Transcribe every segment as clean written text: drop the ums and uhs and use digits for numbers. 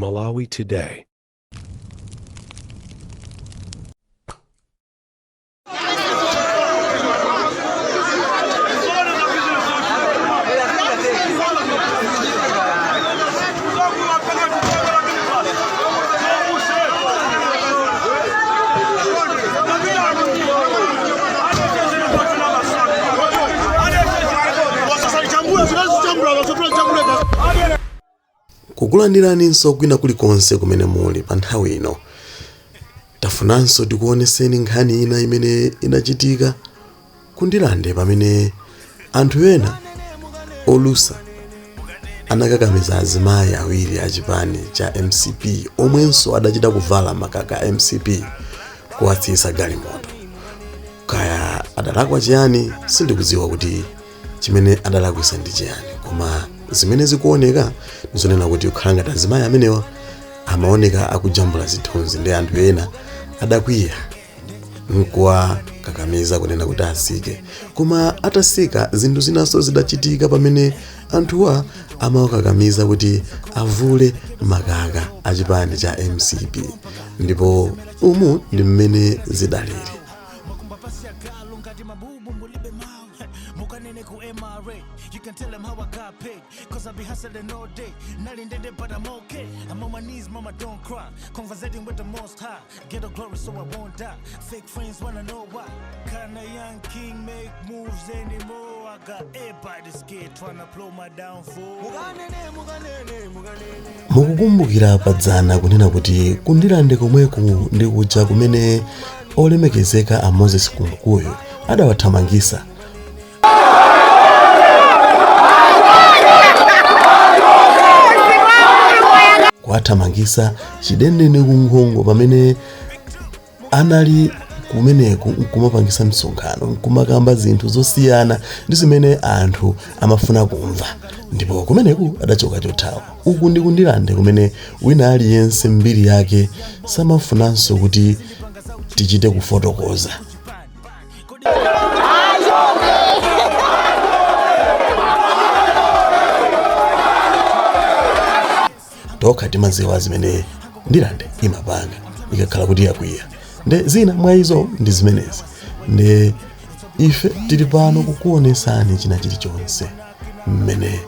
Malawi Today. Kukulandirani kwina kulikonse kumene muli pa nthawi ino. Tafunanso tikuoneseni nkhani ina imene inachitika kundilande pamene anthu ena olusa anakakamiza azimayi awiri achipani cha MCP omwenso adachita kuvala makaka MCP kuwatsitsa galimoto. Kaya adalakwa chiyani sindikudziwa kuti chimene adalakwisa ndi chiyani, koma zimene zikuoneka nizonena kuti kukhala ngati azimayi amenewa amaoneka akujambula zithunzi ndi anthu ena adakwiya nkuwakakamiza kunena kuti asike. Koma atasika zinthu zinanso zidachitika pamene anthuwa amawakakamiza kuti avule makaka achipani cha MCP, ndipo umu ndi mmene zidaliri. You can tell them how I got paid, cause I be hustling all day. Not in there, but I'm okay. I'm on my knees, mama, don't cry. Conversating with the most high. Get a glory so I won't die. Fake friends wanna know why. Can a young king make moves anymore? I got everybody scared trying to blow my downfall. Mukukumbukira padzana kunena kuti kundilande komweko ndi kuja kumene olemekezeka a Moses Kumkuyo adawathamangisa. Kuwathamangisa chidendene kunkhongo pamene anali kumeneko nkumapangisa msonkhano nkumakamba zinthu zosiyana ndi zimene anthu amafuna kumva, ndipo kumeneku adachoka chothawa. Uku ndi kundilande kumene wina aliyense mbiri yake samafunanso kuti tichite kufotokoza. Tokha timaziwa zimene ndilande imapanga ikakhala kuti yakwiya. Nde zina mwa izo ndi zimenezi. Nde ife tili pano kukuonesani china chilichonse mmene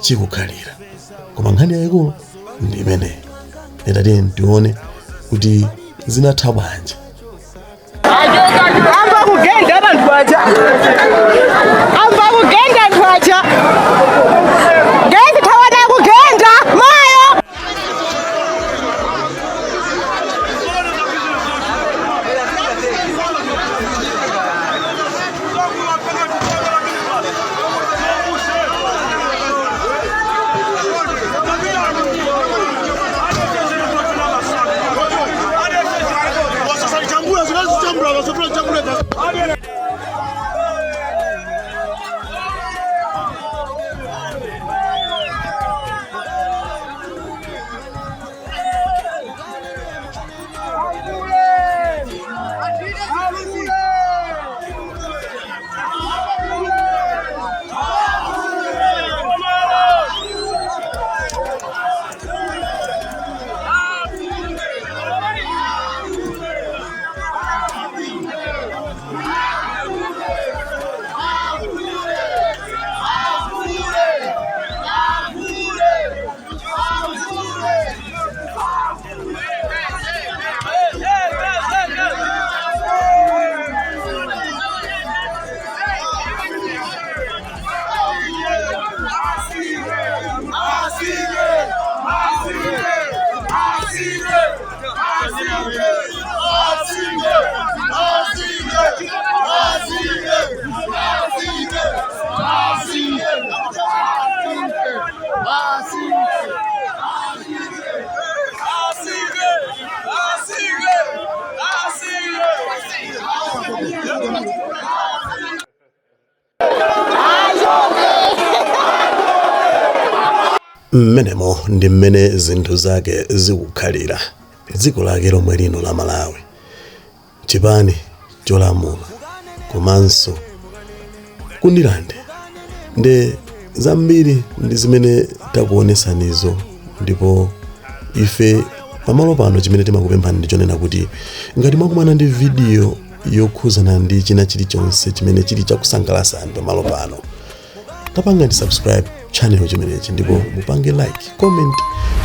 chikukhalira. Koma nkhani yayikulu ndi imene. Tatiye tione kuti zinatha bwanji. Amba kugenda abantu baja. Amba kugenda abantu baja. Ngeke thawana kugenda mayo. Mmenemo ndi mmene zinthu zake zikukhalira dziko lake lomwe lino la Malawi. Chipani cholamula komanso kundilande nde zambiri ndi zimene takuonesanizo, ndipo ife pamalo pano chimene timakupemphani ndichonena kuti ngati mwakumana ndi video yokhuzana ndi china chilichonse chimene chili chakusangalatsani pamalo pano, tapanga ndi subscribe channel chimenechi ndipo mupange like, comment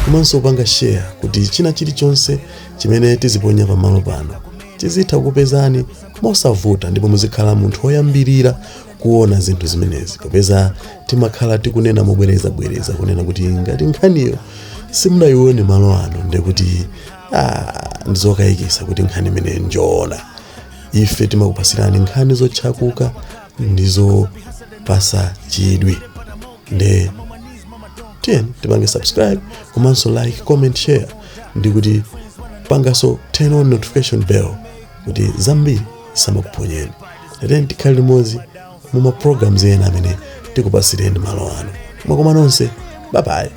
komanso upanga share kuti china chilichonse chimene tiziponya pamalo pano chizitha kukupezani mosavuta ndipo muzikhala munthu woyambirira kuona zinthu zimenezi, popeza timakhala tikunena mobwereza kunena kuti ngati nkhaniyo simunayione malo ano ndekuti ndizokayikisa kuti nkhani imene njoona. Ife timakupasirani nkhani zotchakuka ndizopasa chidwi. Nde tiyeni tipange subscribe komanso like, comment, share ndikuti pangaso turn on notification bell kuti zambiri zisamakuponyeni. Then tikhale limodzi muma programs ena amene tikupasireni malo ano. Mwakoma nonse, bye bye.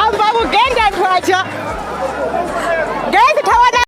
Amba kugenda twatya.